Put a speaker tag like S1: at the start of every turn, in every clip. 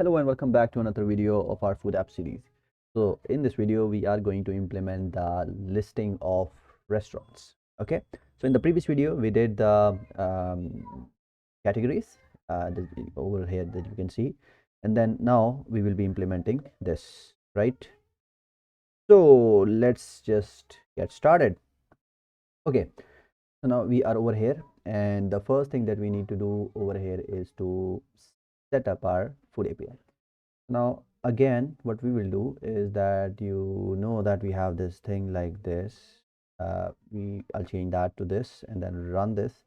S1: Hello and welcome back to another video of our food app series. So in this video, we are going to implement the listing of restaurants. Okay. So in the previous video, we did the categories over here that you can see. And then now we will be implementing this, right? So let's just get started. Okay. So now we are over here. And the first thing that we need to do over here is to set up our food API. Now again, what we will do is that that we have this thing like this. I'll change that to this and then run this.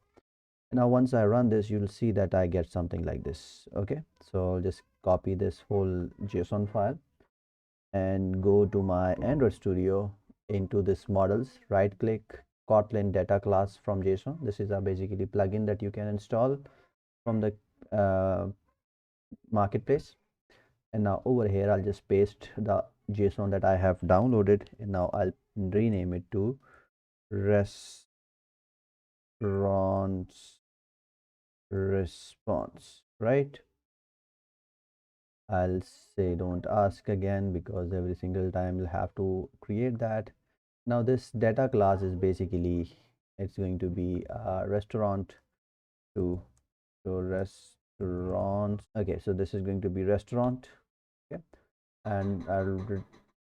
S1: Now once I run this, you'll see that I get something like this. Okay, so I'll just copy this whole JSON file and go to my Android Studio into this models, right click, Kotlin data class from JSON. This is a basically plugin that you can install from the marketplace. And now over here I'll just paste the JSON that I have downloaded, and now I'll rename it to restaurants response, right? I'll say don't ask again because every single time you'll have to create that. Now this data class is basically, it's going to be a restaurant to restaurants. Okay, so this is going to be restaurant. Okay, and I'll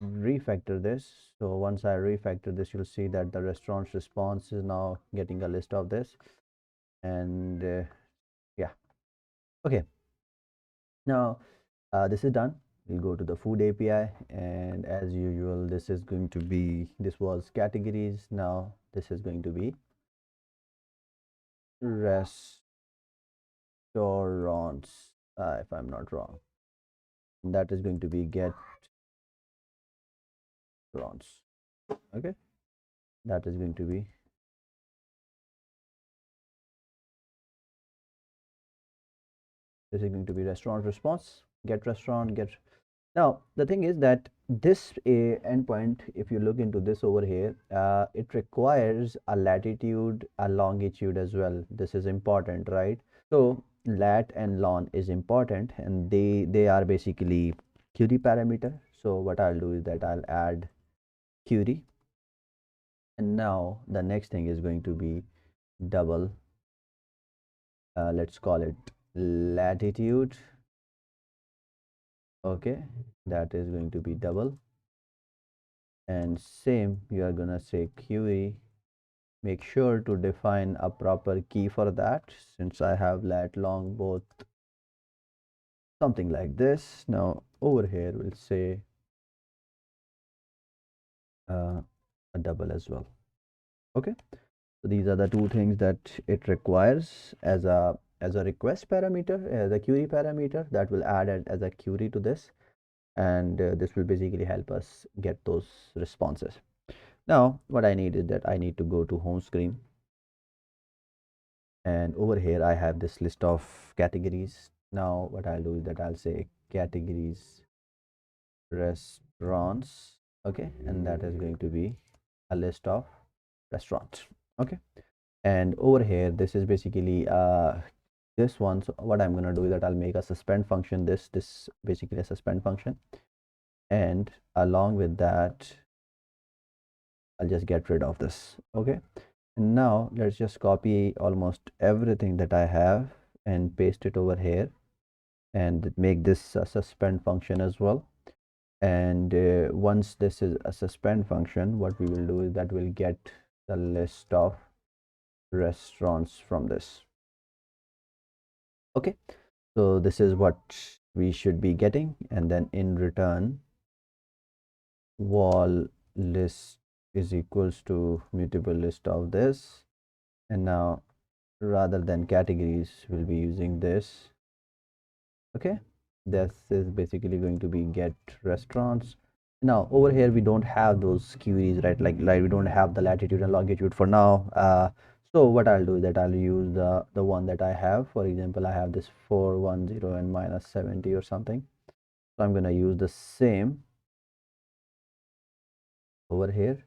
S1: refactor this. So once I refactor this, you'll see that the restaurant's response is now getting a list of this. And yeah, okay, now this is done. We'll go to the food API, and as usual, this was categories. Now this is going to be restaurants, if I'm not wrong. And that is going to be get restaurants. Okay, that is going to be restaurant response, get restaurant, get. Now the thing is that this endpoint, if you look into this over here, it requires a latitude, a longitude as well. This is important, right? So lat and lon is important, and they are basically query parameter. So what I'll do is that I'll add query, and now the next thing is going to be double, let's call it latitude. Okay, that is going to be double, and same, you are gonna say query. Make sure to define a proper key for that, since I have lat long both, something like this. Now over here we'll say a double as well. Okay, so these are the two things that it requires as a request parameter, as a query parameter that will add it as a query to this, and this will basically help us get those responses. Now what I need is that I need to go to home screen, and over here I have this list of categories. Now what I'll do is that I'll say categories restaurants. Okay, and that is going to be a list of restaurants. Okay, and over here this is basically this one. So what I'm going to do is that I'll make a suspend function, this basically a suspend function, and along with that I'll just get rid of this. Okay, and now let's just copy almost everything that I have and paste it over here and make this a suspend function as well. And once this is a suspend function, what we will do is that we'll get the list of restaurants from this. Okay, so this is what we should be getting, and then in return wall list is equals to mutable list of this. And now rather than categories, we'll be using this. Okay, this is basically going to be get restaurants. Now over here we don't have those queries, right? Like we don't have the latitude and longitude for now. So what I'll do is that I'll use the one that I have. For example, I have this 410 and minus 70 or something. So I'm gonna use the same over here.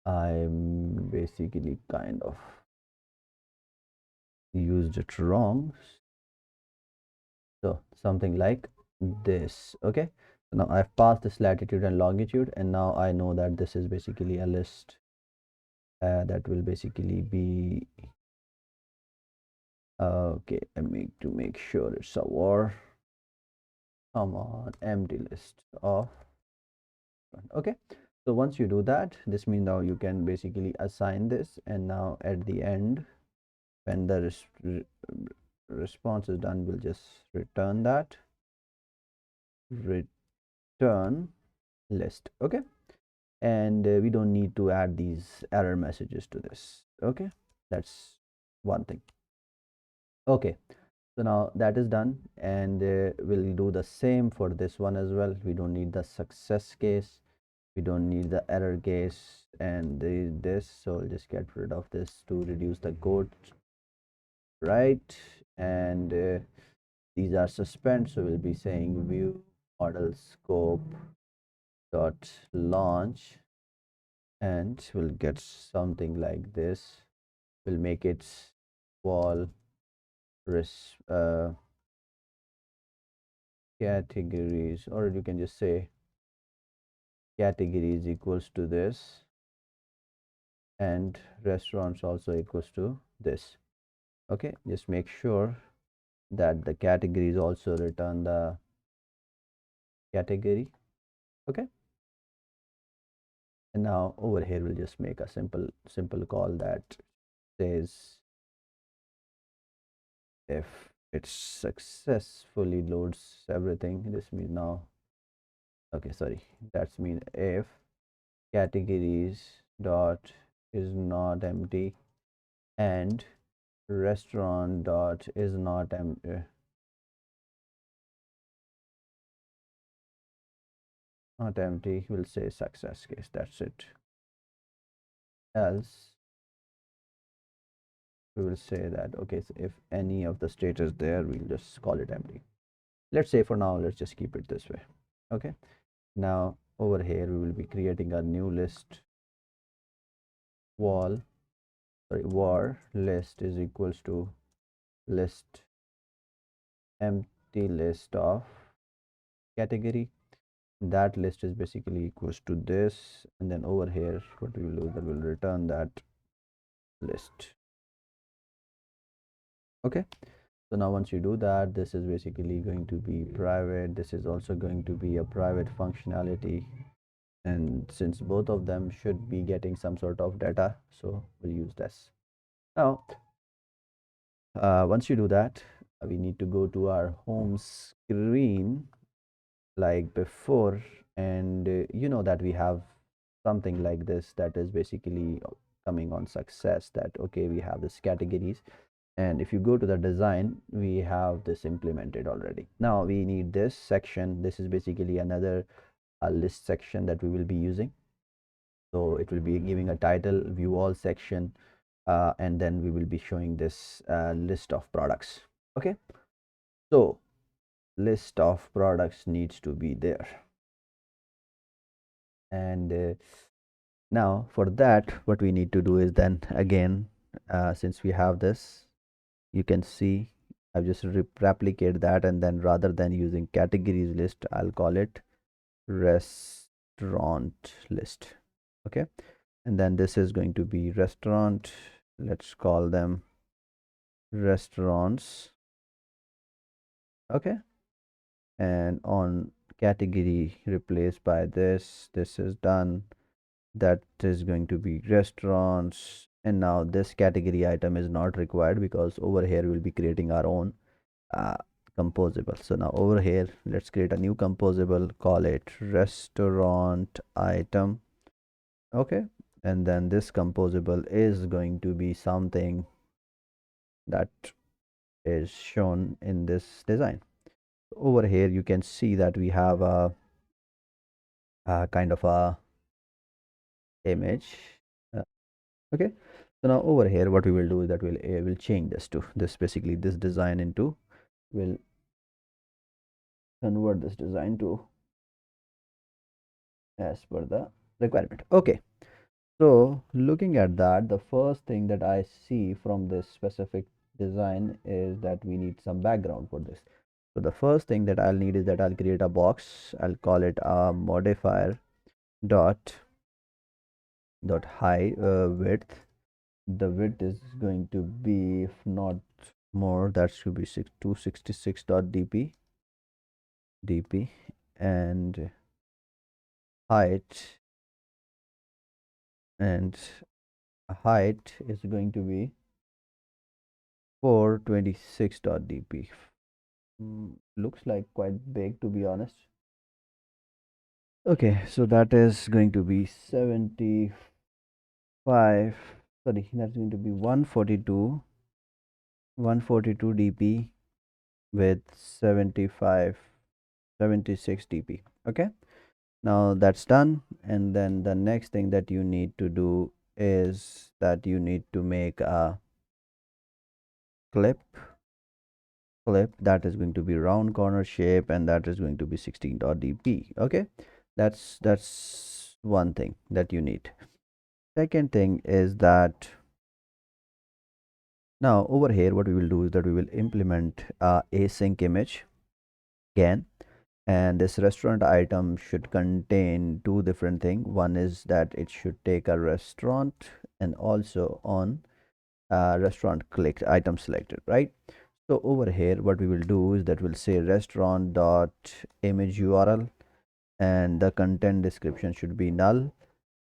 S1: I'm basically kind of used it wrong. So something like this. Okay, so now I've passed this latitude and longitude, and now I know that this is basically a list that will basically be okay. I make to make sure it's a war. Come on, empty list of. Okay, so once you do that, this means now you can basically assign this, and now at the end, when the response is done, we'll just return that return list. Okay, and we don't need to add these error messages to this. Okay, that's one thing. Okay, so now that is done, and we'll do the same for this one as well. We don't need the success case, we don't need the error case, and this, so I'll just get rid of this to reduce the code, right? And these are suspend, so we'll be saying view model scope dot launch, and we'll get something like this. We'll make it wall res categories, or you can just say categories equals to this, and restaurants also equals to this. Okay, just make sure that the categories also return the category. Okay, and now over here we'll just make a simple call that says if it successfully loads everything. This means now, okay, sorry, that's mean if categories dot is not empty and restaurant dot is not not empty, we'll say success case. That's it. Else we will say that, okay, so if any of the state is there, we'll just call it empty. Let's say for now, let's just keep it this way. Okay, now over here we will be creating a new list. Var list is equals to list empty list of category. That list is basically equals to this, and then over here what we will do, that will return that list. Okay, so now once you do that, this is basically going to be private, this is also going to be a private functionality, and since both of them should be getting some sort of data, so we'll use this. Now once you do that, we need to go to our home screen like before, and you know that we have something like this that is basically coming on success, that okay, we have this categories, and if you go to the design, we have this implemented already. Now we need this section. This is basically another list section that we will be using, so it will be giving a title, view all section, and then we will be showing this list of products. Okay, so list of products needs to be there, and now for that what we need to do is, then again, since we have this, you can see I've just replicate that, and then rather than using categories list, I'll call it restaurant list. Okay, and then this is going to be restaurant, let's call them restaurants. Okay, and on category replaced by this is done, that is going to be restaurants, and now this category item is not required because over here we'll be creating our own uh, composable. So now over here let's create a new composable, call it restaurant item. Okay, and then this composable is going to be something that is shown in this design. Over here you can see that we have a kind of a image. Okay, so now over here what we will do is that we'll change this to this, basically this design into, we'll convert this design to as per the requirement. Okay, so looking at that, the first thing that I see from this specific design is that we need some background for this. So the first thing that I'll need is that I'll create a box. I'll call it a modifier dot height width. The width is going to be, if not more, that should be 266 dot dp, and height and height is going to be 426 dot dp. Looks like quite big, to be honest. Okay, so that is going to be 75, sorry, that's going to be 142 dp with 76 dp. Okay, now that's done. And then the next thing that you need to do is that you need to make a clip that is going to be round corner shape, and that is going to be 16.dp. Okay, that's one thing that you need. Second thing is that now over here what we will do is that we will implement a async image again, and this restaurant item should contain two different things. One is that it should take a restaurant, and also on restaurant clicked item selected, right? So over here what we will do is that we'll say restaurant dot image url, and the content description should be null.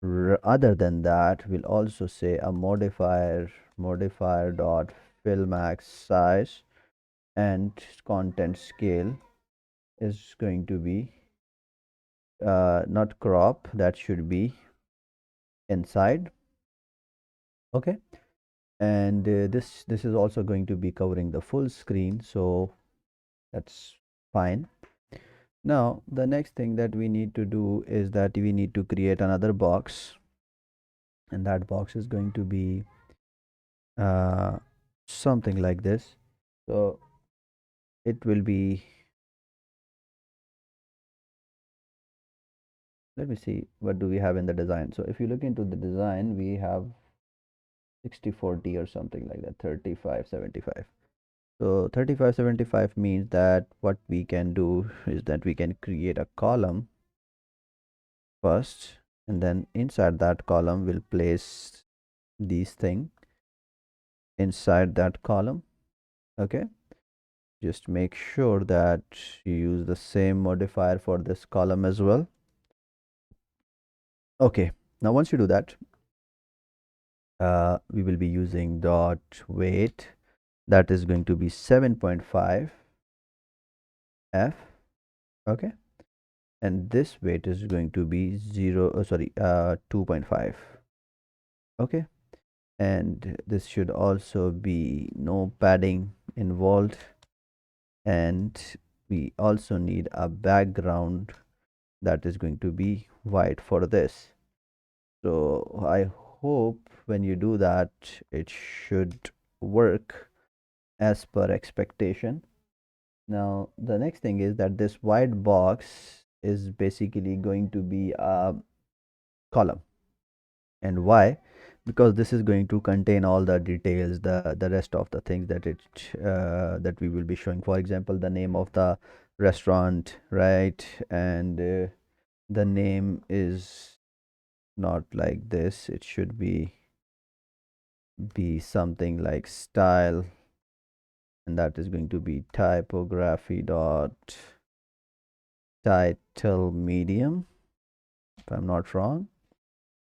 S1: Other than that, we'll also say a modifier dot fill max size, and content scale is going to be not crop, that should be inside. Okay, and this is also going to be covering the full screen, so that's fine. Now the next thing that we need to do is that we need to create another box, and that box is going to be uh, something like this. So it will be, let me see what do we have in the design. So if you look into the design, we have 60/40 or something like that, 35/75. So 35/75 means that what we can do is that we can create a column first, and then inside that column we'll place these things inside that column. Okay, just make sure that you use the same modifier for this column as well. Okay, now once you do that, we will be using dot weight, that is going to be 7.5 f. Okay, and this weight is going to be 2.5. Okay, and this should also be no padding involved, and we also need a background that is going to be white for this. So I hope when you do that it should work as per expectation. Now the next thing is that this white box is basically going to be a column. And why? Because this is going to contain all the details, the rest of the things that that we will be showing. For example, the name of the restaurant, right? And the name is not like this, it should be something like style, and that is going to be typography dot title medium, if I'm not wrong.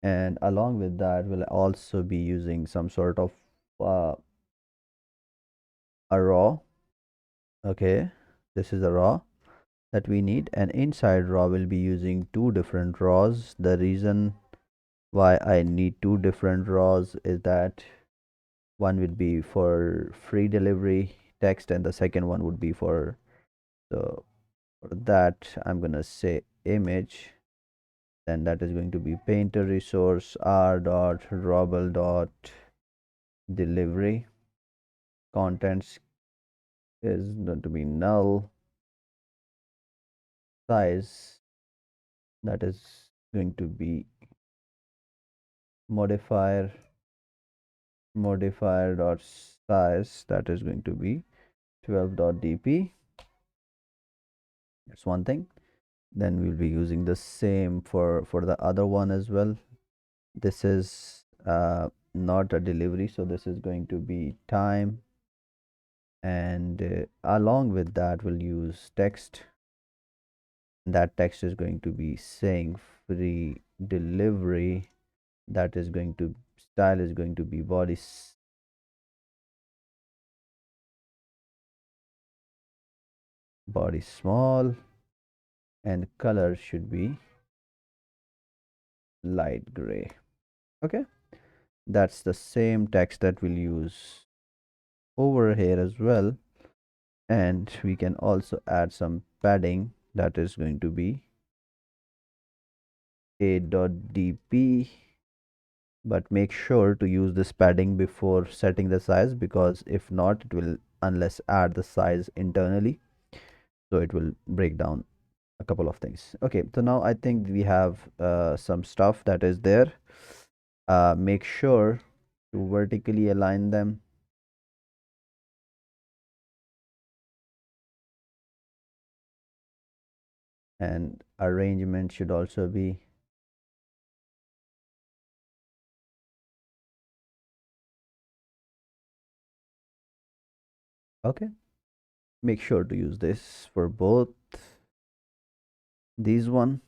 S1: And along with that we'll also be using some sort of uh, a raw. Okay, this is a raw that we need, and inside raw we'll be using two different raws. The reason why I need two different raws is that one would be for free delivery text, and the second one would be for, so for that I'm gonna say image, then that is going to be painter resource r dot robble dot delivery, contents is going to be null, size that is going to be modifier dot size, that is going to be 12.dp. That's one thing. Then we'll be using the same for the other one as well. This is not a delivery, so this is going to be time, and along with that we'll use text. That text is going to be saying free delivery. That is going to style is going to be body small, and color should be light gray. Okay, that's the same text that we'll use over here as well. And we can also add some padding. That is going to be a.dp, but make sure to use this padding before setting the size, because if not it will unless add the size internally, so it will break down a couple of things. Okay, so now I think we have some stuff that is there. Make sure to vertically align them, and arrangement should also be okay. Make sure to use this for both these one.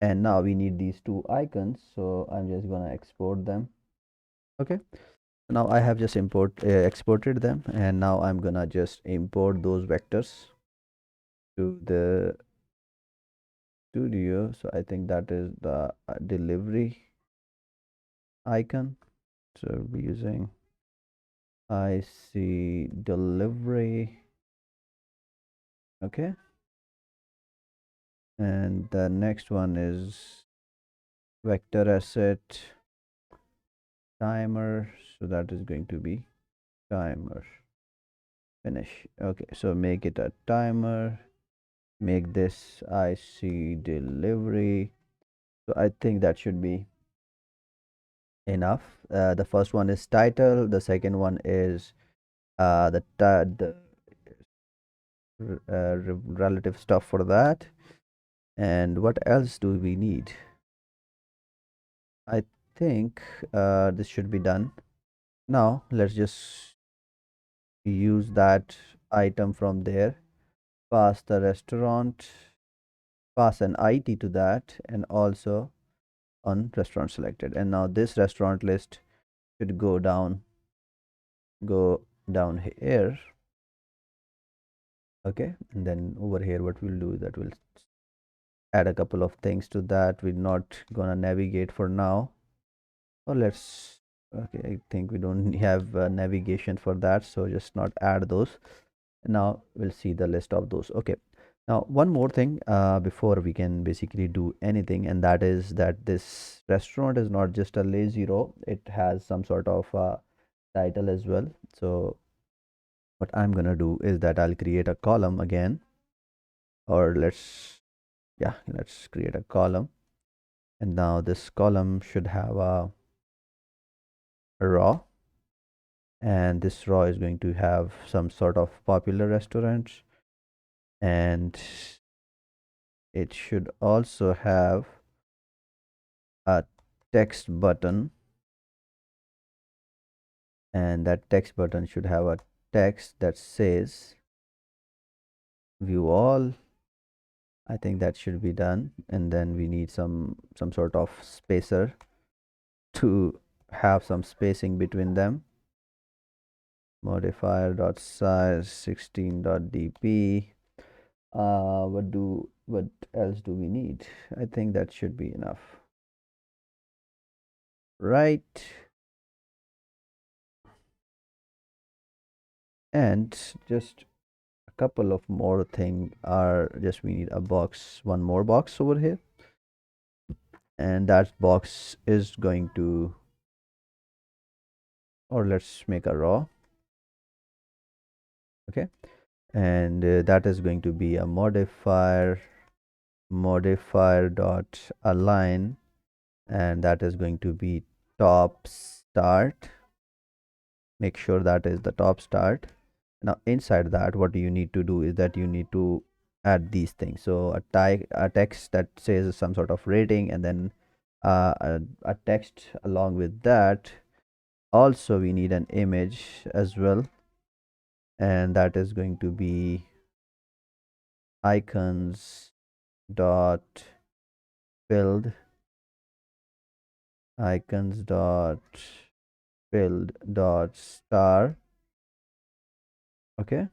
S1: And now we need these two icons, so I'm just gonna export them. Okay, now I have just exported them, and now I'm gonna just import those vectors to the studio. So I think that is the delivery icon. So we're using I see delivery. Okay, and the next one is vector asset timer, so that is going to be timer finish. Okay, so make it a timer, make this IC delivery. So I think that should be enough. The first one is title, the second one is the relative stuff for that. And what else do we need? I think this should be done. Now let's just use that item from there, pass the restaurant, pass an IT to that, and also on restaurant selected. And now this restaurant list should go down here. Okay, and then over here what we'll do is that we'll add a couple of things to that. We're not gonna navigate for now, or let's okay, I think we don't have navigation for that, so just not add those. Now we'll see the list of those. Okay, now one more thing before we can basically do anything, and that is that this restaurant is not just a lazy row, it has some sort of title as well. So what I'm gonna do is that I'll create a column again, or let's create a column. And now this column should have a raw, and this raw is going to have some sort of popular restaurants, and it should also have a text button, and that text button should have a text that says view all. I think that should be done, and then we need some sort of spacer to have some spacing between them. Modifier dot size 16.dp. What else do we need? I think that should be enough, right? And just a couple of more thing are just we need a box, one more box over here, and that box is going to, or let's make a raw. Okay, and that is going to be a modifier dot align, and that is going to be top start. Make sure that is the top start, Now inside that, what you need to do is that you need to add these things. So a text that says some sort of rating, and then a text along with that. Also, we need an image as well, and that is going to be icons dot filled icons dot filled dot star. Okay,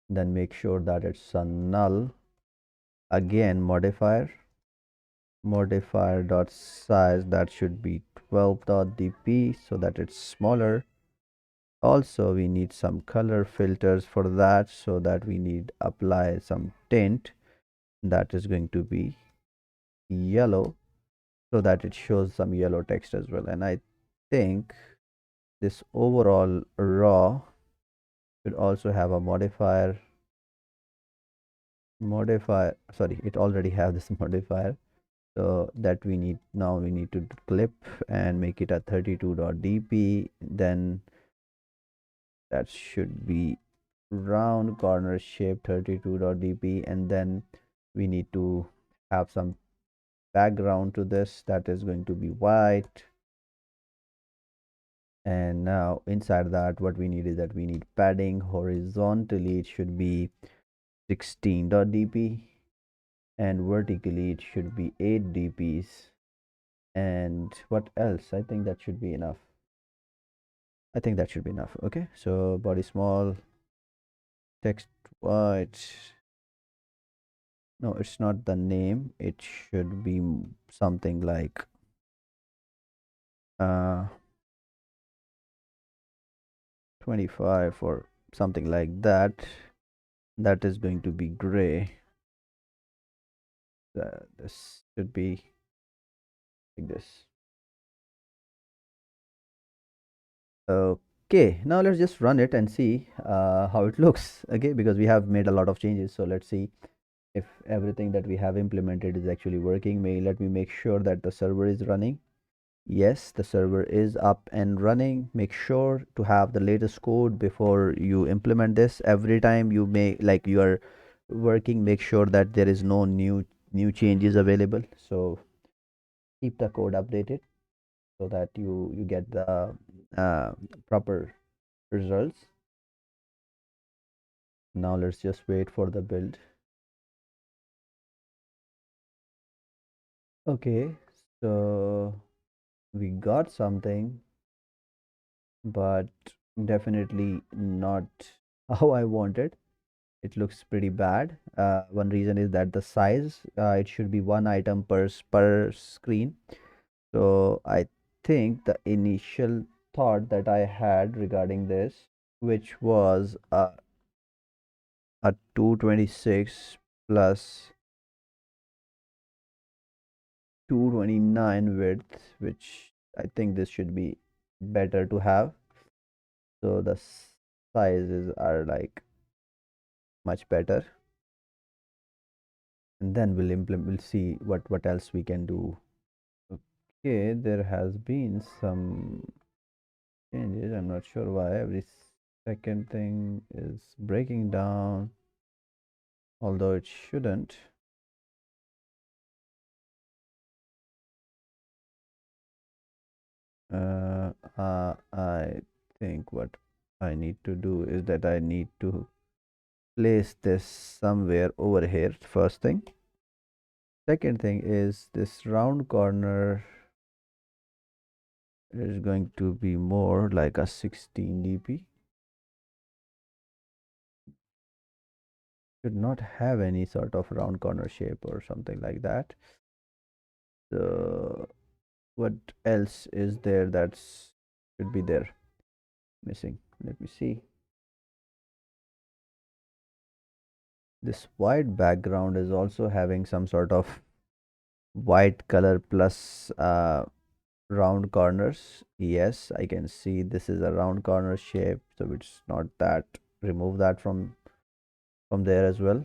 S1: then make sure that it's a null. Again, modifier dot size, that should be 12 dot dp so that it's smaller. Also, we need some color filters for that, so that we need apply some tint, that is going to be yellow, so that it shows some yellow text as well. And I think this overall raw should also have a modifier, sorry, it already have this modifier. So that we need, now we need to clip and make it a 32.dp. Then that should be round corner shape 32.dp, and then we need to have some background to this, that is going to be white. And now inside that, what we need is that we need padding horizontally, it should be 16.dp, and vertically it should be 8 dps. And what else? I think that should be enough. I think that should be enough. Okay, so body small, text white. No, it's not the name, it should be something like 25 or something like that. That is going to be gray. This should be like this. Okay, now let's just run it and see how it looks. Okay, because we have made a lot of changes, so let's see if everything that we have implemented is actually working. Let me make sure that the server is running. Yes, the server is up and running. Make sure to have the latest code before you implement this. Every time you you are working, make sure that there is no new changes available. So keep the code updated so that you get the uh, proper results. Now let's just wait for the build. Okay, so we got something, but definitely not how I wanted. It looks pretty bad. One reason is that the size, it should be one item per screen. So I think the initial thought that I had regarding this, which was a 226 plus 229 width, which I think this should be better to have. So the sizes are like much better, and then we'll see what else we can do. Okay, there has been some changes. I'm not sure why every second thing is breaking down, although it shouldn't. I think what I need to do is that I need to place this somewhere over here, first thing. Second thing is this round corner is going to be more like a 16 dp. Should not have any sort of round corner shape or something like that. So what else is there that's should be there missing? Let me see. This white background is also having some sort of white color plus round corners. Yes, I can see this is a round corner shape, so it's not that. Remove that from there as well.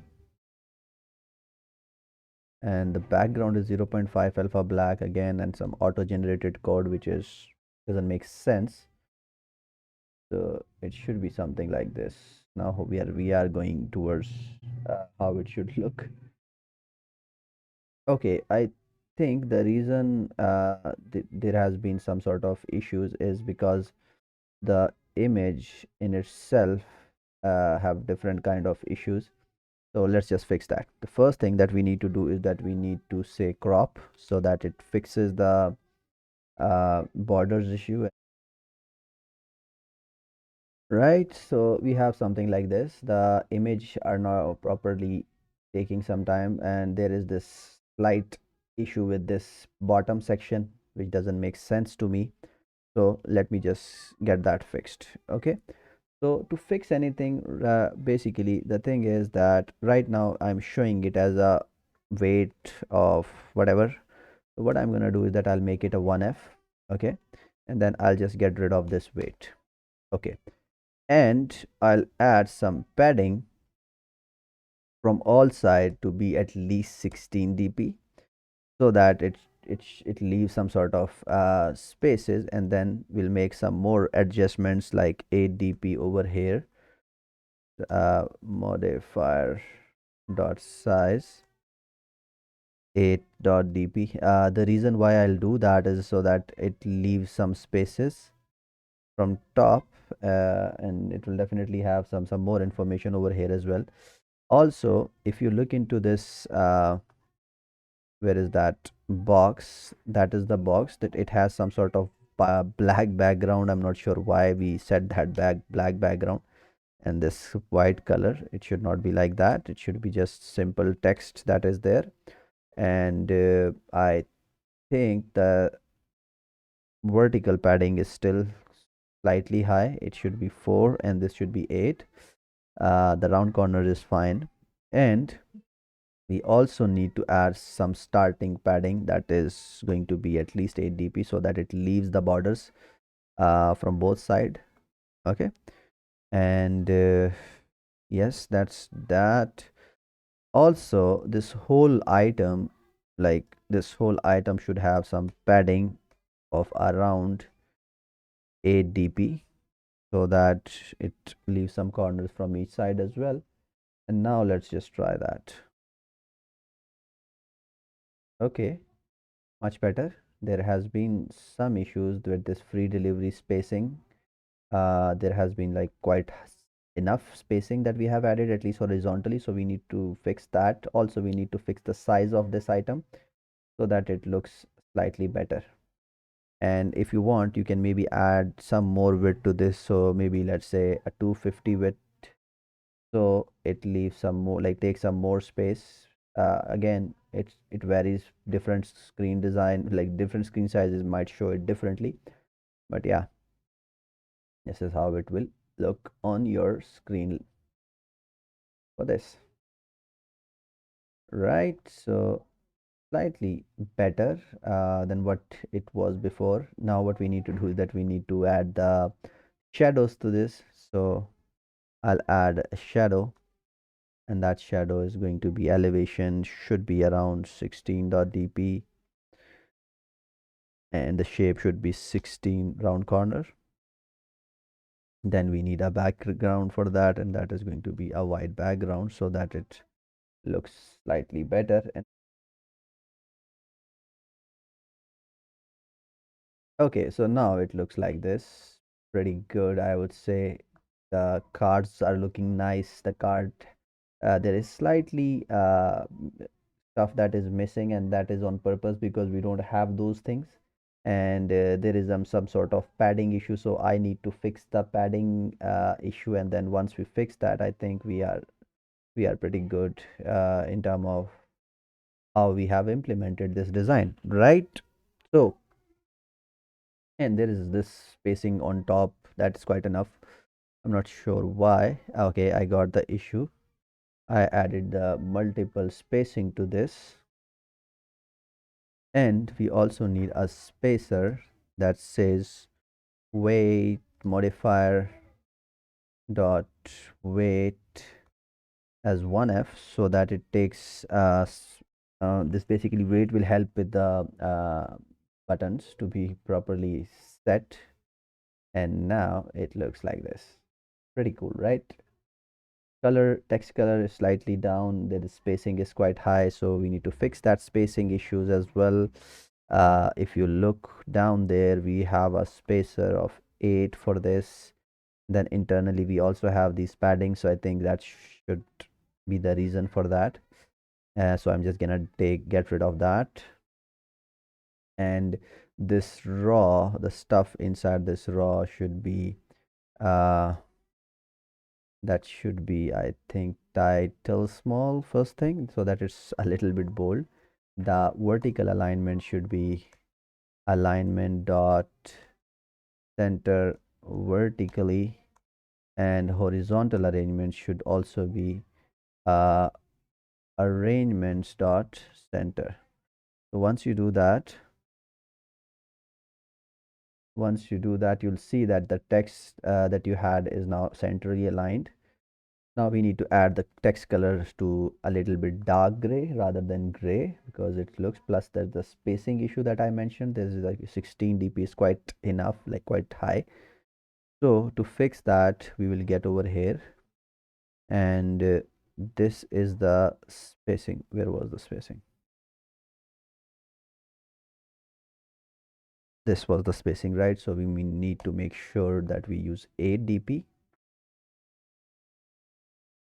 S1: And the background is 0.5 alpha black again, and some auto generated code which is doesn't make sense. So it should be something like this. Now we are going towards how it should look. Okay, I think the reason there has been some sort of issues is because the image in itself have different kind of issues. So let's just fix that. The first thing that we need to do is that we need to say crop so that it fixes the borders issue. Right, so we have something like this. The image are now properly taking some time, and there is this slight issue with this bottom section, which doesn't make sense to me. So let me just get that fixed. Okay, so to fix anything, basically the thing is that right now I'm showing it as a weight of whatever. So what I'm gonna do is that I'll make it a 1F. Okay, and then I'll just get rid of this weight. Okay, and I'll add some padding from all side to be at least 16 dp, so that it leaves some sort of spaces, and then we'll make some more adjustments like 8 dp over here. Modifier dot size 8.dp. The reason why I'll do that is so that it leaves some spaces from top, and it will definitely have some more information over here as well. Also, if you look into this, where is that box? That is the box that it has some sort of black background. I'm not sure why we set that black background and this white color. It should not be like that. It should be just simple text that is there. And I think the vertical padding is still slightly high. It should be 4 and this should be 8. The round corner is fine. And we also need to add some starting padding that is going to be at least 8 dp, so that it leaves the borders from both side. Okay, and yes, that's that. Also, this whole item, like this whole item should have some padding of around 8 dp, so that it leaves some corners from each side as well. And now let's just try that. Okay, much better. There has been some issues with this free delivery spacing. There has been like quite enough spacing that we have added, at least horizontally, so we need to fix that. Also, we need to fix the size of this item so that it looks slightly better. And if you want, you can maybe add some more width to this, so maybe let's say a 250 width, so it leaves some more, like take some more space. Again, it varies. Different screen design, like different screen sizes might show it differently, but yeah, this is how it will look on your screen for this. Right, so slightly better than what it was before. Now what we need to do is that we need to add the shadows to this. So I'll add a shadow, and that shadow is going to be elevation, should be around 16.dp, and the shape should be 16 round corner. Then we need a background for that, and that is going to be a white background so that it looks slightly better. And okay, so now it looks like this. Pretty good, I would say. The cards are looking nice. The card, there is slightly stuff that is missing, and that is on purpose because we don't have those things. And there is some sort of padding issue, so I need to fix the padding issue. And then once we fix that, I think we are pretty good in terms of how we have implemented this design, right? So, and there is this spacing on top, that's quite enough. I'm not sure why. Okay, I got the issue. I added the multiple spacing to this, and we also need a spacer that says weight modifier dot weight as 1F, so that it takes this basically weight will help with the buttons to be properly set. And now it looks like this. Pretty cool, right? Color, text color is slightly down. The spacing is quite high, so we need to fix that spacing issues as well. If you look down there, we have a spacer of 8 for this. Then internally we also have these padding, so I think that should be the reason for that. So I'm just gonna get rid of that. And this raw, the stuff inside this raw should be uh that should be, I think, title small first thing, so that it's a little bit bold. The vertical alignment should be alignment dot center vertically, and horizontal arrangement should also be uh, arrangements dot center. So once you do that, you'll see that the text that you had is now centrally aligned. Now we need to add the text colors to a little bit dark gray rather than gray, because it looks, plus there's the spacing issue that I mentioned. This is like 16 dp is quite enough, like quite high. So to fix that, we will get over here, and this is the spacing. Where was the spacing? This was the spacing, right? So we need to make sure that we use 8 dp,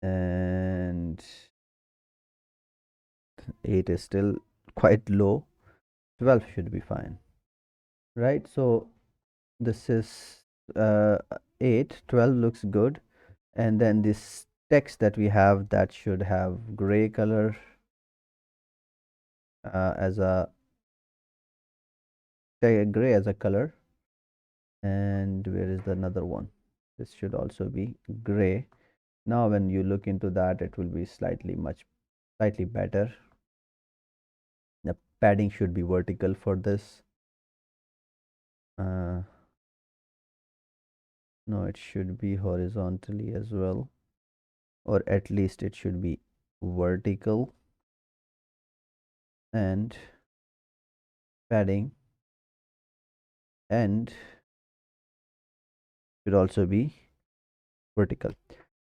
S1: and 8 is still quite low. 12 should be fine, right? So this is 8, 12 looks good. And then this text that we have, that should have gray color as a gray as a color. And where is the another one? This should also be gray. Now when you look into that, it will be slightly better. The padding should be vertical for this. uh, no, it should be horizontally as well, or at least it should be vertical. And padding and should also be vertical.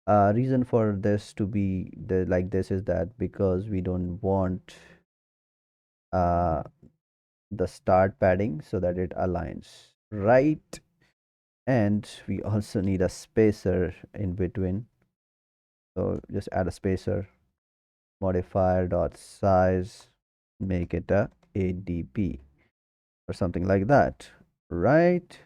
S1: Reason for this to be like this is that because we don't want uh, the start padding, so that it aligns right. And we also need a spacer in between, so just add a spacer, modifier dot size, make it a ADP or something like that, right?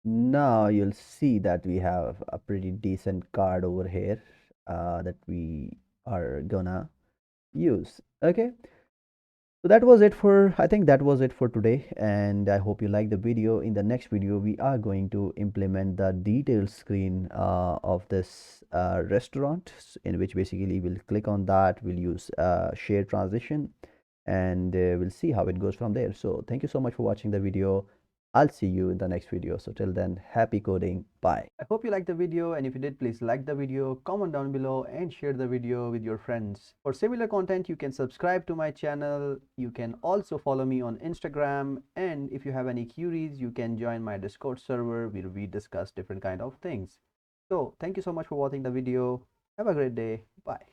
S1: Now you'll see that we have a pretty decent card over here that we are gonna use. Okay, so that was it for, I think that was it for today, and I hope you like the video. In the next video, we are going to implement the detail screen of this restaurant, in which basically we'll click on that, we'll use share transition, and we'll see how it goes from there. So thank you so much for watching the video. I'll see you in the next video. So till then, happy coding. Bye. I hope you liked the video, and if you did, please like the video, comment down below, and share the video with your friends. For similar content, you can subscribe to my channel. You can also follow me on Instagram, and if you have any queries, you can join my Discord server where we discuss different kind of things. So thank you so much for watching the video. Have a great day. Bye.